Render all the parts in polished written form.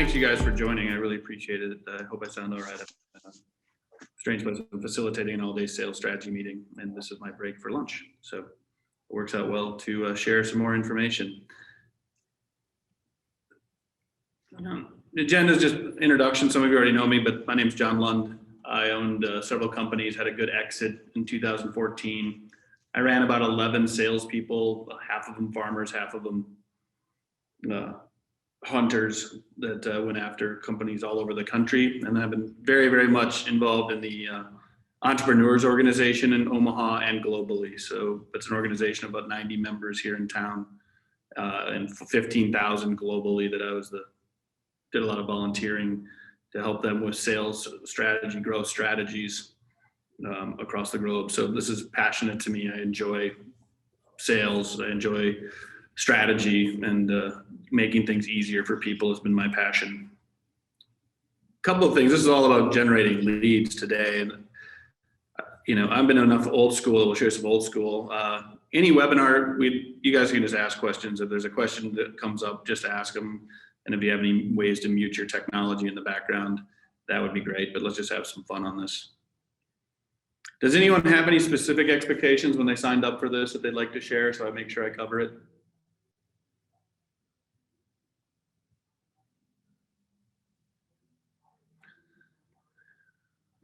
thanks you guys for joining. I really appreciate it. I hope I sound all right. Strange place of facilitating an all-day sales strategy meeting, and this is my break for lunch. So it works out well to share some more information. The agenda is just introduction. Some of you already know me, but my name is John Lund. I owned several companies, had a good exit in 2014. I ran about 11 salespeople, half of them farmers, half of them hunters that went after companies all over the country. And I've been very, very much involved in the entrepreneurs organization in Omaha and globally. So it's an organization of about 90 members here in town and 15,000 globally that I did a lot of volunteering to help them with sales strategy, growth strategies across the globe. So this is passionate to me. I enjoy sales. I enjoy strategy, and making things easier for people has been my passion. A couple of things. This is all about generating leads today. And, I've been enough old school. We'll share some old school. Any webinar, you guys can just ask questions. If there's a question that comes up, just ask them. And if you have any ways to mute your technology in the background, that would be great. But let's just have some fun on this. Does anyone have any specific expectations when they signed up for this that they'd like to share, so I make sure I cover it?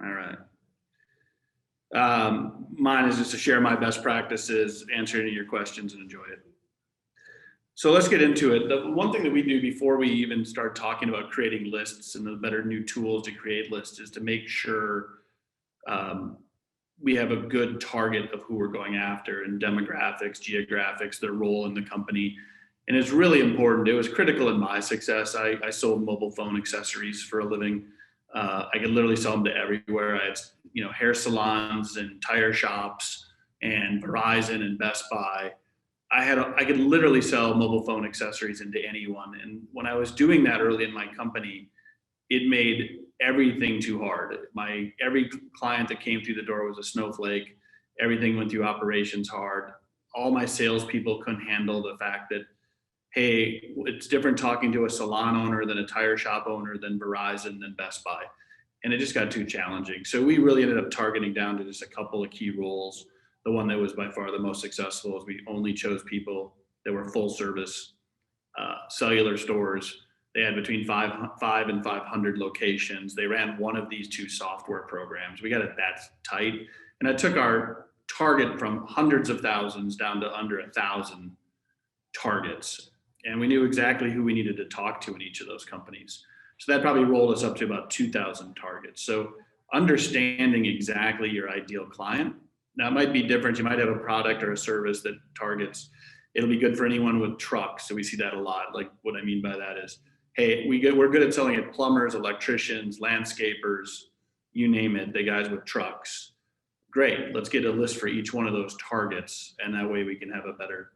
All right. Mine is just to share my best practices, answer any of your questions, and enjoy it. So let's get into it. The one thing that we do before we even start talking about creating lists and the better new tools to create lists is to make sure we have a good target of who we're going after, and demographics, geographics, their role in the company. And it's really important. It was critical in my success. I sold mobile phone accessories for a living. I could literally sell them to everywhere. I had, hair salons and tire shops and Verizon and Best Buy. I could literally sell mobile phone accessories into anyone. And when I was doing that early in my company, it made everything too hard. Every client that came through the door was a snowflake. Everything went through operations hard. All my salespeople couldn't handle the fact that, hey, it's different talking to a salon owner than a tire shop owner, than Verizon, than Best Buy. And it just got too challenging. So we really ended up targeting down to just a couple of key roles. The one that was by far the most successful is we only chose people that were full service cellular stores. They had between 5 and 500 locations. They ran one of these two software programs. We got it that tight. And I took our target from hundreds of thousands down to under 1,000 targets. And we knew exactly who we needed to talk to in each of those companies. So that probably rolled us up to about 2,000 targets. So understanding exactly your ideal client. Now it might be different. You might have a product or a service that targets. It'll be good for anyone with trucks. So we see that a lot. Like, what I mean by that is, hey, we're good at selling at plumbers, electricians, landscapers, you name it, the guys with trucks. Great, let's get a list for each one of those targets. And that way we can have a better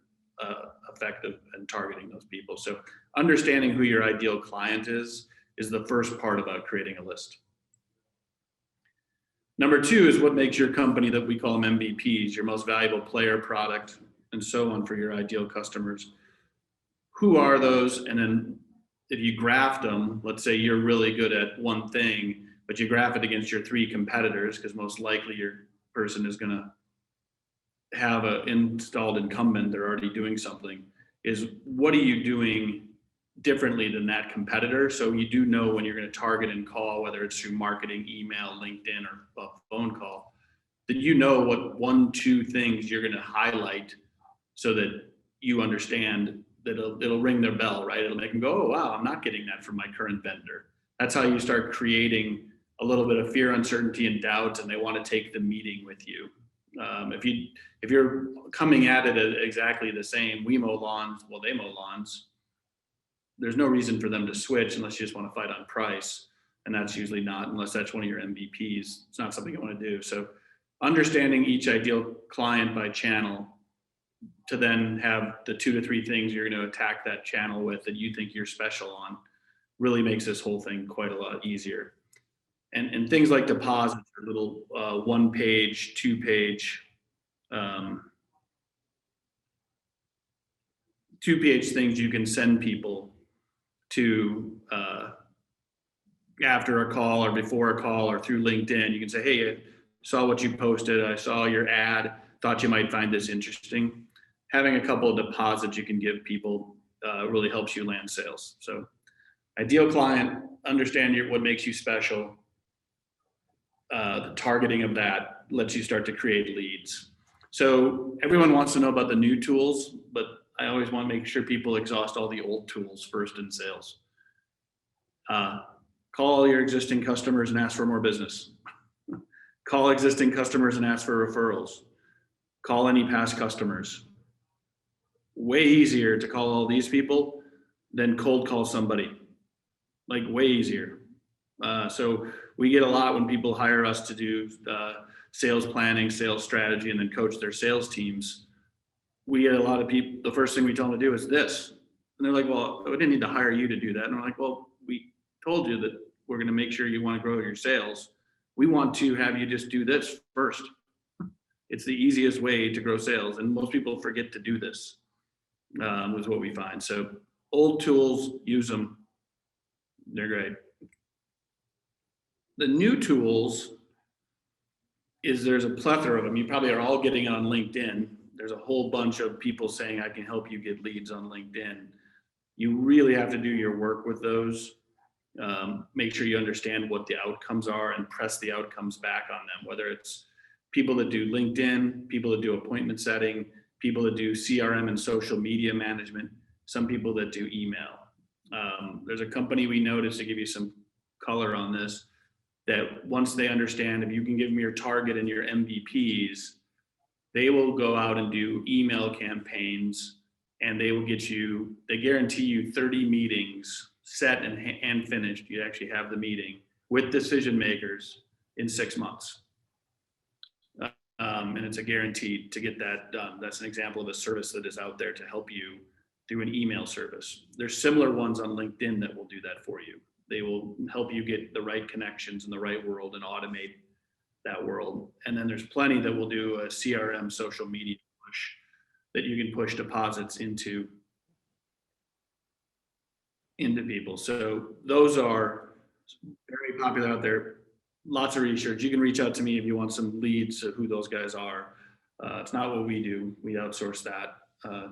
effect in targeting those people. So understanding who your ideal client is the first part about creating a list. Number two is what makes your company, that we call them MVPs, your most valuable player, product, and so on, for your ideal customers. Who are those? And then if you graph them, let's say you're really good at one thing, but you graph it against your 3 competitors, because most likely your person is going to have an installed incumbent. They're already doing something. Is what are you doing differently than that competitor? So you do know when you're going to target and call, whether it's through marketing, email, LinkedIn, or a phone call, that you know what 1-2 things you're going to highlight so that you understand that it'll ring their bell, right? It'll make them go, oh, wow, I'm not getting that from my current vendor. That's how you start creating a little bit of fear, uncertainty, and doubt, and they want to take the meeting with you. If you're coming at it exactly the same, we mow lawns, well, they mow lawns, there's no reason for them to switch unless you just want to fight on price. And that's usually not, unless that's one of your MVPs, it's not something you want to do. So understanding each ideal client by channel, to then have the 2 to 3 things you're going to attack that channel with that you think you're special on, really makes this whole thing quite a lot easier. And things like deposits are little 1-page, 2-page, 2-page things you can send people to after a call or before a call or through LinkedIn, you can say, hey, I saw what you posted. I saw your ad, thought you might find this interesting. Having a couple of deposits you can give people really helps you land sales. So ideal client, understand what makes you special. The targeting of that lets you start to create leads. So everyone wants to know about the new tools, but I always want to make sure people exhaust all the old tools first in sales. Call your existing customers and ask for more business. Call existing customers and ask for referrals. Call any past customers. Way easier to call all these people than cold call somebody. Like way easier. So we get a lot when people hire us to do sales planning, sales strategy, and then coach their sales teams. We get a lot of people, the first thing we tell them to do is this. And they're like, well, we didn't need to hire you to do that. And we're like, well, we told you that we're going to make sure you want to grow your sales. We want to have you just do this first. It's the easiest way to grow sales. And most people forget to do this, is what we find. So old tools, use them. They're great. The new tools there's a plethora of them. You probably are all getting it on LinkedIn. There's a whole bunch of people saying, I can help you get leads on LinkedIn. You really have to do your work with those. Make sure you understand what the outcomes are and press the outcomes back on them, whether it's people that do LinkedIn, people that do appointment setting, people that do CRM and social media management, some people that do email. There's a company we noticed, to give you some color on this, that once they understand, if you can give them your target and your MVPs, they will go out and do email campaigns, and they will they guarantee you 30 meetings set and finished. You actually have the meeting with decision makers in 6 months. And it's a guarantee to get that done. That's an example of a service that is out there to help you do an email service. There's similar ones on LinkedIn that will do that for you. They will help you get the right connections in the right world and automate that world. And then there's plenty that will do a CRM social media push that you can push deposits into people. So those are very popular out there. Lots of research. You can reach out to me if you want some leads of who those guys are. It's not what we do. We outsource that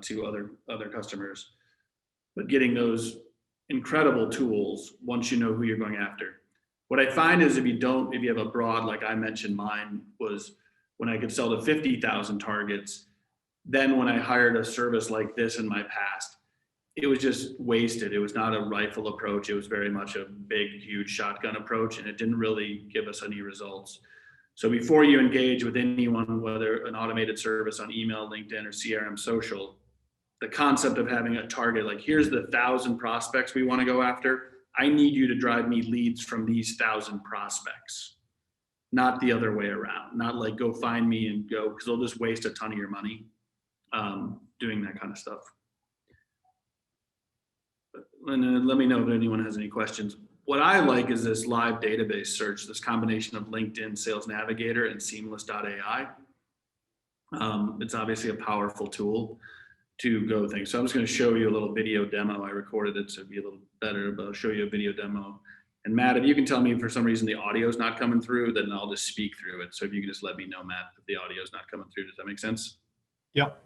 to other customers. But getting those incredible tools once you know who you're going after. What I find is if you have a broad, like I mentioned, mine was when I could sell to 50,000 targets. Then when I hired a service like this in my past, it was just wasted. It was not a rifle approach. It was very much a big, huge shotgun approach, and it didn't really give us any results. So before you engage with anyone, whether an automated service on email, LinkedIn, or CRM social, the concept of having a target, like here's the 1,000 prospects we want to go after. I need you to drive me leads from these 1,000 prospects, not the other way around. Not like go find me and go, because they'll just waste a ton of your money doing that kind of stuff. And let me know if anyone has any questions. What I like is this live database search, this combination of LinkedIn Sales Navigator and Seamless.ai. It's obviously a powerful tool to go things. So I'm just going to show you a little video demo. I recorded it, so it'd be a little better, but I'll show you a video demo. And Matt, if you can tell me if for some reason the audio is not coming through, then I'll just speak through it. So if you can just let me know, Matt, if the audio is not coming through. Does that make sense? Yep.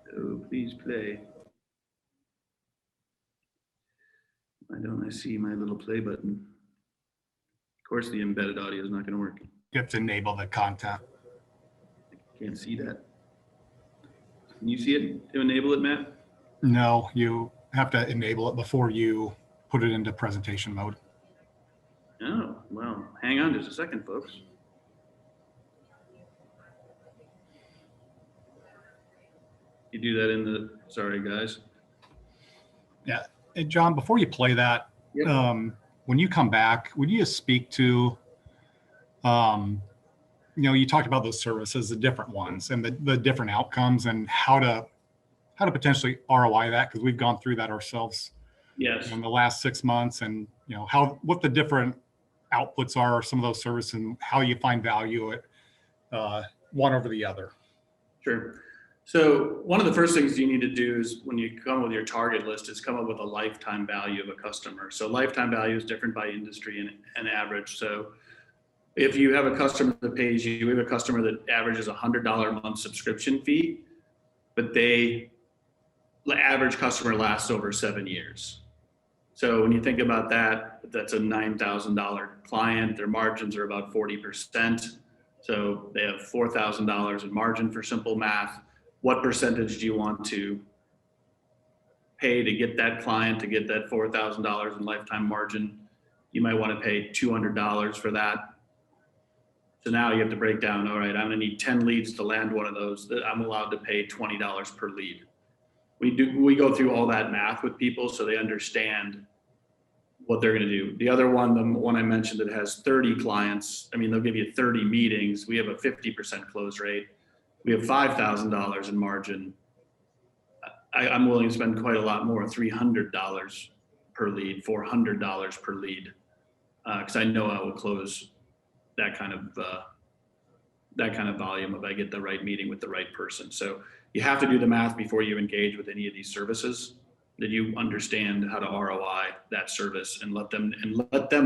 So please play. Why don't I see my little play button? Of course, the embedded audio is not going to work. You have to enable the content. Can't see that. Can you see it to enable it, Matt? No, you have to enable it before you put it into presentation mode. Oh, well, hang on just a second, folks. You do that in the, sorry, guys. Yeah. Hey, John, before you play that, Yep. When you come back, would you just speak to, you talked about those services, the different ones and the different outcomes and how to potentially ROI that, because we've gone through that ourselves. Yes. In the last 6 months, and what the different outputs are, some of those services, and how you find value at one over the other. Sure. So one of the first things you need to do is when you come with your target list is come up with a lifetime value of a customer. So lifetime value is different by industry and average. So if you have a customer that pays you, we have a customer that averages $100 a month subscription fee, but the average customer lasts over 7 years. So when you think about that, that's a $9,000 client. Their margins are about 40%. So they have $4,000 in margin for simple math. What percentage do you want to pay to get that client, to get that $4,000 in lifetime margin? You might want to pay $200 for that. So now you have to break down, all right, I'm going to need 10 leads to land one of those, that I'm allowed to pay $20 per lead. We go through all that math with people so they understand what they're going to do. The other one, the one I mentioned that has 30 clients, I mean, they'll give you 30 meetings. We have a 50% close rate. We have $5,000 in margin. I'm willing to spend quite a lot more, $300 per lead, $400 per lead, because I know I will close that kind of volume if I get the right meeting with the right person. So you have to do the math before you engage with any of these services, that you understand how to ROI that service and let them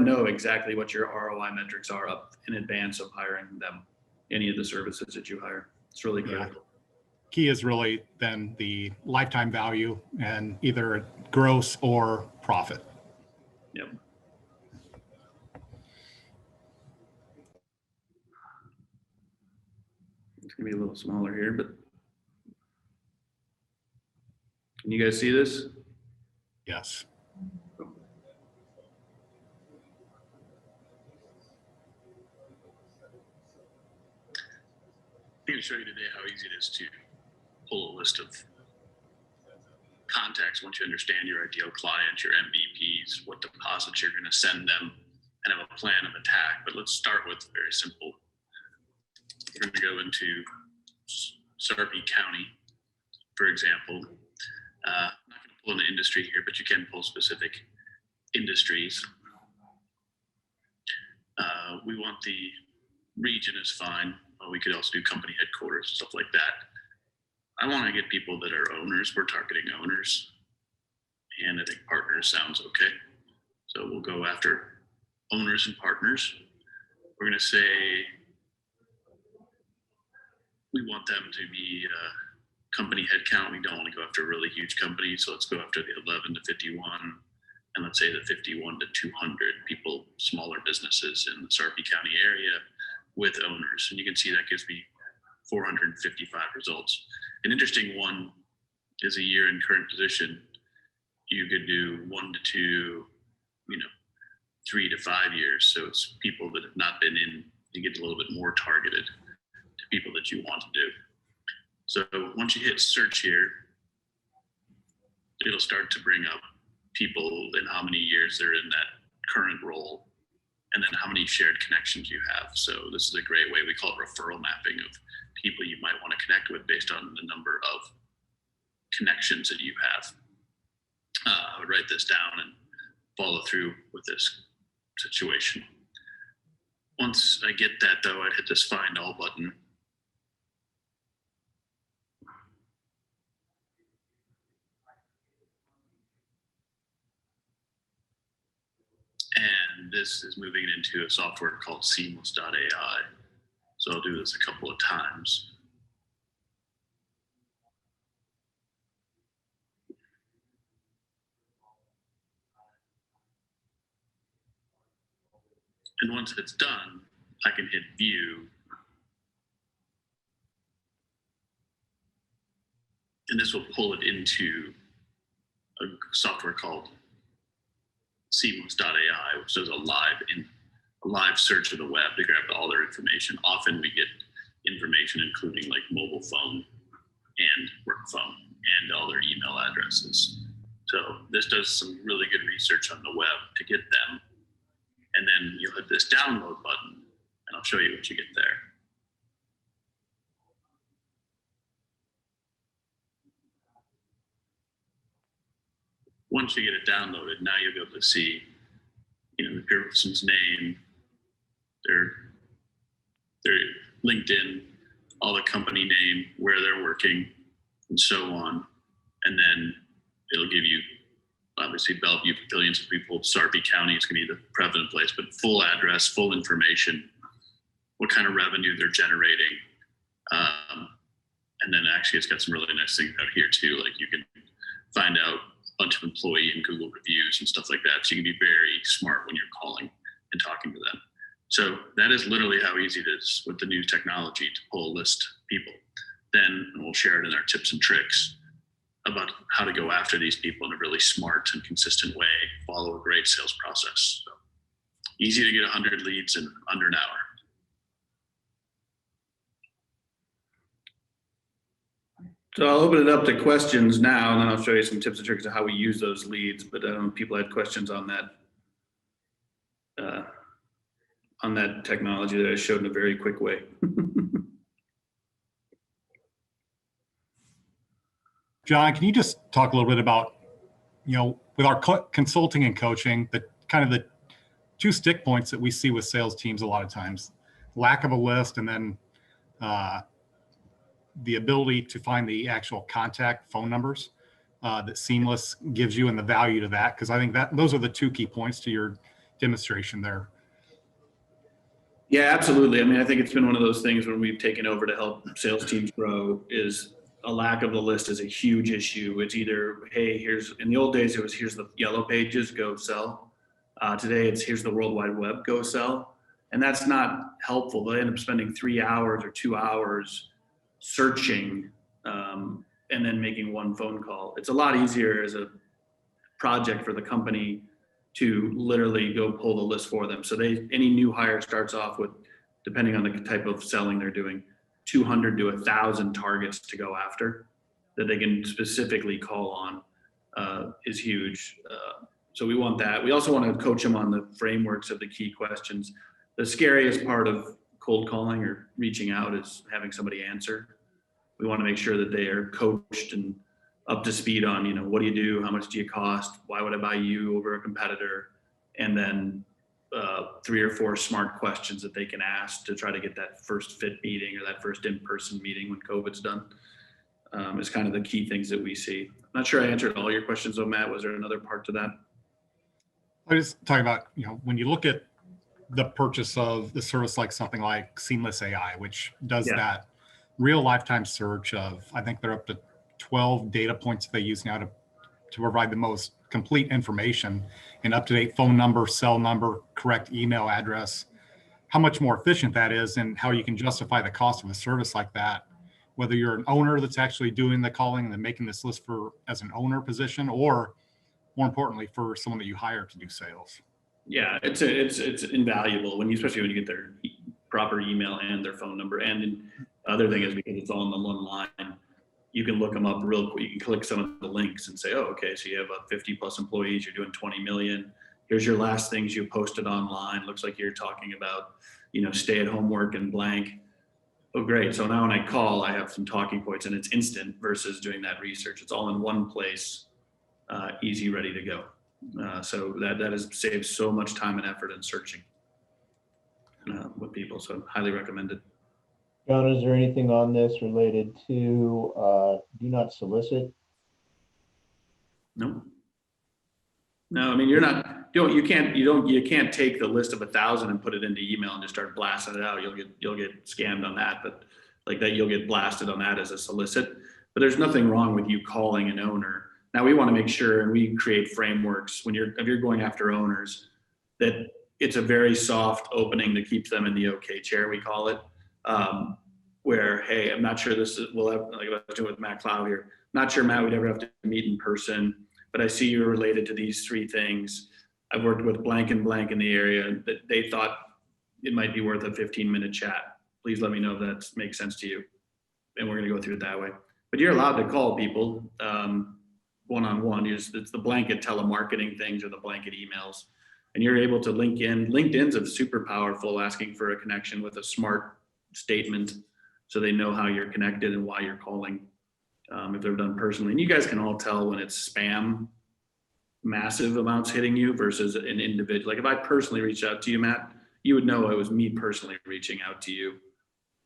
know exactly what your ROI metrics are up in advance of hiring them, any of the services that you hire. It's really critical. Yeah. Key is really then the lifetime value and either gross or profit. Yep. It's gonna be a little smaller here, but can you guys see this? Yes. I'm going to show you today how easy it is to pull a list of contacts once you understand your ideal client, your MVPs, what deposits you're going to send them, and have a plan of attack. But let's start with very simple. We're going to go into Sarpy County, for example. I'm not going to pull an industry here, but you can pull specific industries. We want the region is fine. We could also do company headquarters, stuff like that. I want to get people that are owners. We're targeting owners. And I think partners sounds okay. So we'll go after owners and partners. We're going to say we want them to be company headcount. We don't want to go after a really huge company. So let's go after the 11 to 51. And let's say the 51 to 200 people, smaller businesses in the Sarpy County area with owners. And you can see that gives me 455 results. An interesting one is a year in current position. You could do 1 to 2, 3 to 5 years. So it's people that have not been in, you get a little bit more targeted to people that you want to do. So once you hit search here, it'll start to bring up people and how many years they're in that current role, and then how many shared connections you have. So this is a great way, we call it referral mapping, of people you might want to connect with based on the number of connections that you have. I would write this down and follow through with this situation. Once I get that though, I'd hit this find all button. And this is moving it into a software called seamless.ai. So I'll do this a couple of times. And once it's done, I can hit view. And this will pull it into a software called seamless.ai, which does a live search of the web to grab all their information. Often we get information including like mobile phone and work phone and all their email addresses. So this does some really good research on the web to get them. And then you'll hit this download button and I'll show you what you get there. Once you get it downloaded, now you'll be able to see, the person's name, their LinkedIn, all the company name, where they're working, and so on. And then it'll give you, obviously, Bellevue, billions of people, Sarpy County is going to be the prevalent place, but full address, full information, what kind of revenue they're generating. And then actually it's got some really nice things out here too. Like you can find out a bunch of employee and Google reviews and stuff like that. So you can be very smart when you're calling and talking to them. So that is literally how easy it is with the new technology to pull a list of people. Then we'll share it in our tips and tricks about how to go after these people in a really smart and consistent way, follow a great sales process. So easy to get 100 leads in under an hour. So I'll open it up to questions now, and then I'll show you some tips and tricks of how we use those leads. But people had questions on that technology that I showed in a very quick way. John, can you just talk a little bit about, with our consulting and coaching, the kind of the two stick points that we see with sales teams a lot of times, lack of a list, and then the ability to find the actual contact phone numbers that Seamless gives you and the value to that. Because I think that those are the two key points to your demonstration there. Yeah, absolutely. I mean, I think it's been one of those things when we've taken over to help sales teams grow is a lack of the list is a huge issue. It's either, hey, in the old days, it was, here's the yellow pages, go sell. Today it's, here's the World Wide Web, go sell. And that's not helpful. They'll end up spending 3 hours or 2 hours searching and then making one phone call. It's a lot easier as a project for the company to literally go pull the list for them. So any new hire starts off with, depending on the type of selling they're doing, 200 to 1,000 targets to go after that they can specifically call on is huge. So we want that. We also want to coach them on the frameworks of the key questions. The scariest part of cold calling or reaching out is having somebody answer. We want to make sure that they are coached and up to speed on, what do you do? How much do you cost? Why would I buy you over a competitor? And then 3 or 4 smart questions that they can ask to try to get that first fit meeting or that first in-person meeting when COVID's done is kind of the key things that we see. I'm not sure I answered all your questions though, Matt. Was there another part to that? I was talking about, when you look at the purchase of the service like something like Seamless AI, which does that real lifetime search of, I think they're up to 12 data points they use now to provide the most complete information, an up-to-date phone number, cell number, correct email address, how much more efficient that is and how you can justify the cost of a service like that, whether you're an owner that's actually doing the calling and then making this list as an owner position, or more importantly, for someone that you hire to do sales. Yeah, it's invaluable especially when you get their proper email and their phone number. And the other thing is because it's all in the one line, you can look them up real quick. You can click some of the links and say, oh, okay, so you have 50 plus employees, you're doing 20 million. Here's your last things you posted online. Looks like you're talking about, stay at home work and blank. Oh, great. So now when I call, I have some talking points and it's instant versus doing that research. It's all in one place, easy, ready to go. So that has saved so much time and effort in searching with people. So highly recommended. John, is there anything on this related to do not solicit? No. I mean, you can't take the list of 1,000 and put it into email and just start blasting it out. You'll get scammed on that, but like that, you'll get blasted on that as a solicit. But there's nothing wrong with you calling an owner. Now we want to make sure, and we create frameworks if you're going after owners, that it's a very soft opening that keeps them in the okay chair, we call it. Where, hey, I'm not sure like I was doing with Matt Clow here, not sure, Matt, we'd ever have to meet in person, but I see you're related to these 3 things. I've worked with blank and blank in the area that they thought it might be worth a 15-minute chat. Please let me know if that makes sense to you. And we're going to go through it that way. But you're allowed to call people one-on-one. It's the blanket telemarketing things or the blanket emails. And you're able to link in. LinkedIn's super powerful, asking for a connection with a smart statement so they know how you're connected and why you're calling if they're done personally. And you guys can all tell when it's spam, massive amounts hitting you versus an individual. Like if I personally reached out to you, Matt, you would know it was me personally reaching out to you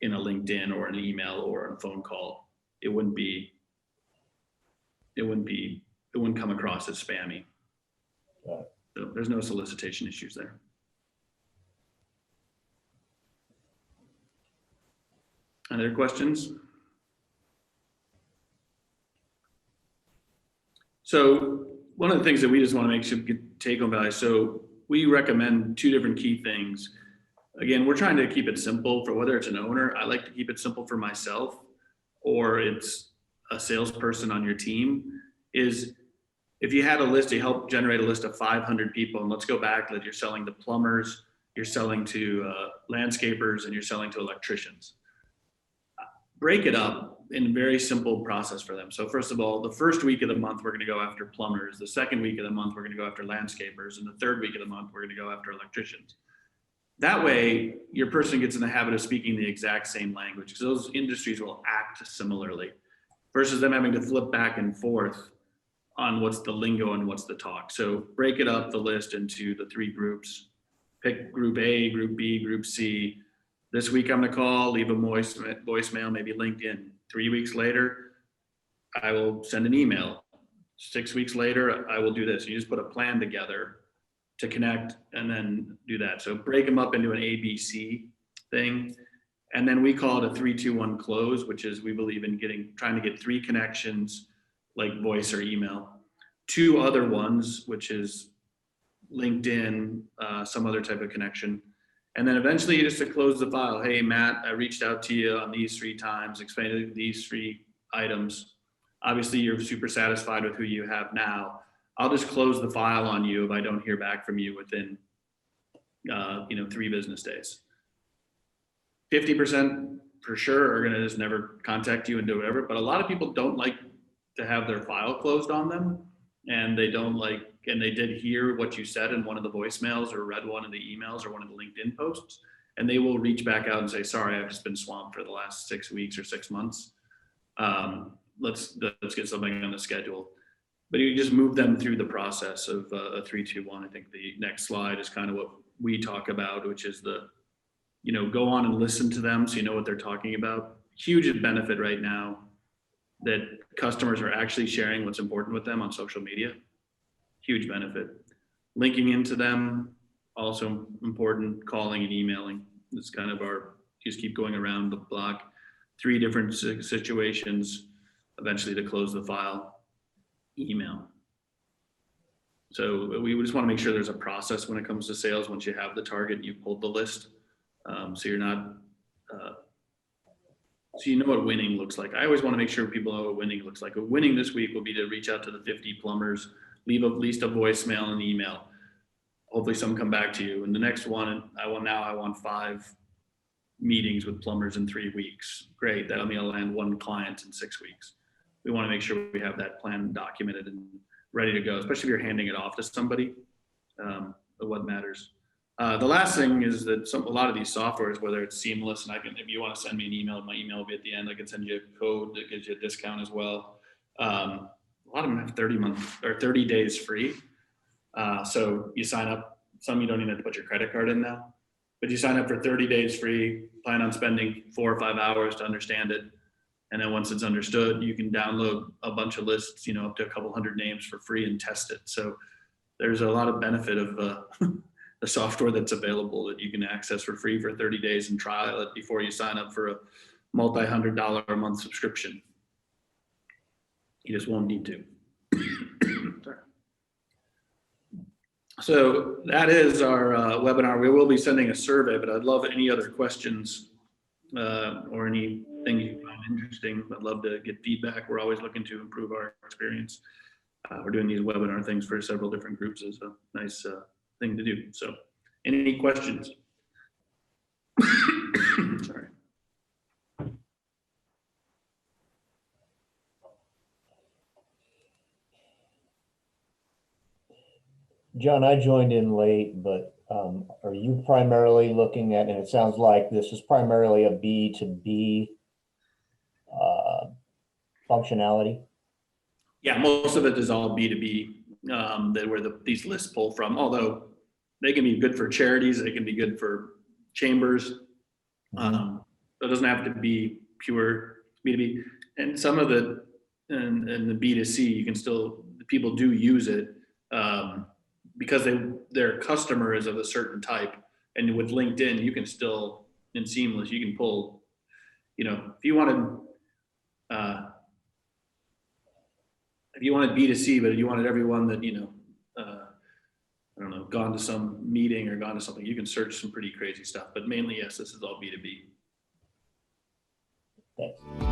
in a LinkedIn or an email or a phone call. It wouldn't be it wouldn't come across as spammy. Got it. So there's no solicitation issues there. Other questions? So one of the things that we just want to make sure we can take home value. So we recommend 2 different key things. Again, we're trying to keep it simple for whether it's an owner. I like to keep it simple for myself, or it's a salesperson on your team. Is if you had a list, you help generate a list of 500 people, and let's go back that you're selling to plumbers, you're selling to landscapers, and you're selling to electricians. Break it up in a very simple process for them. So first of all, the first week of the month, we're going to go after plumbers. The second week of the month, we're going to go after landscapers. And the third week of the month, we're going to go after electricians. That way, your person gets in the habit of speaking the exact same language, because those industries will act similarly, versus them having to flip back and forth on what's the lingo and what's the talk. So break it up, the list, into the 3 groups. Pick group A, group B, group C. This week I'm gonna call, leave a voicemail, maybe LinkedIn. 3 weeks later, I will send an email. 6 weeks later, I will do this. You just put a plan together to connect and then do that. So break them up into an ABC thing. And then we call it a 3-2-1 close, which is we believe in trying to get 3 connections like voice or email, 2 other ones, which is LinkedIn, some other type of connection. And then eventually just to close the file. Hey, Matt, I reached out to you on these 3 times, explained these 3 items. Obviously you're super satisfied with who you have now. I'll just close the file on you if I don't hear back from you within, 3 business days. 50% for sure are gonna just never contact you and do whatever, but a lot of people don't like to have their file closed on them, and they did hear what you said in one of the voicemails or read one of the emails or one of the LinkedIn posts, and they will reach back out and say, sorry, I've just been swamped for the last 6 weeks or 6 months. Let's get something on the schedule. But you just move them through the process of a 3-2-1. I think the next slide is kind of what we talk about, which is go on and listen to them so you know what they're talking about. Huge benefit right now that customers are actually sharing what's important with them on social media. Huge benefit. Linking into them, also important. Calling and emailing. It's kind of just keep going around the block. 3 different situations, eventually to close the file. Email. So we just want to make sure there's a process when it comes to sales. Once you have the target, you pulled the list. So you're not, so you know what winning looks like. I always want to make sure people know what winning looks like. Winning this week will be to reach out to the 50 plumbers, leave at least a voicemail and email. Hopefully some come back to you. And the next one, I want 5 meetings with plumbers in 3 weeks. Great, that'll mean I'll land 1 client in 6 weeks. We want to make sure we have that plan documented and ready to go, especially if you're handing it off to somebody. What matters. The last thing is that a lot of these softwares, whether it's seamless, and if you want to send me an email, my email will be at the end. I can send you a code that gives you a discount as well. A lot of them have 30 days free. So you sign up. Some you don't even have to put your credit card in now, but you sign up for 30 days free. Plan on spending 4 or 5 hours to understand it. And then once it's understood, you can download a bunch of lists, up to a couple hundred names for free and test it. So there's a lot of benefit of the software that's available that you can access for free for 30 days and trial it before you sign up for a multi-$100 a month subscription. You just won't need to. Sorry. So that is our webinar. We will be sending a survey, but I'd love any other questions or anything you find interesting. I'd love to get feedback. We're always looking to improve our experience. We're doing these webinar things for several different groups. It's a nice thing to do. So any questions? Sorry. John, I joined in late, but are you primarily looking at, and it sounds like this is primarily a B2B functionality? Yeah, most of it is all B2B, that where these lists pull from, although they can be good for charities, they can be good for chambers. It doesn't have to be pure B2B. And some of the and the B2C, you can still, people do use it because their customer is of a certain type. And with LinkedIn, you can still, in Seamless, you can pull, if you wanted B2C, but you wanted everyone that, I don't know, gone to some meeting or gone to something, you can search some pretty crazy stuff, but mainly, yes, this is all B2B. Thanks.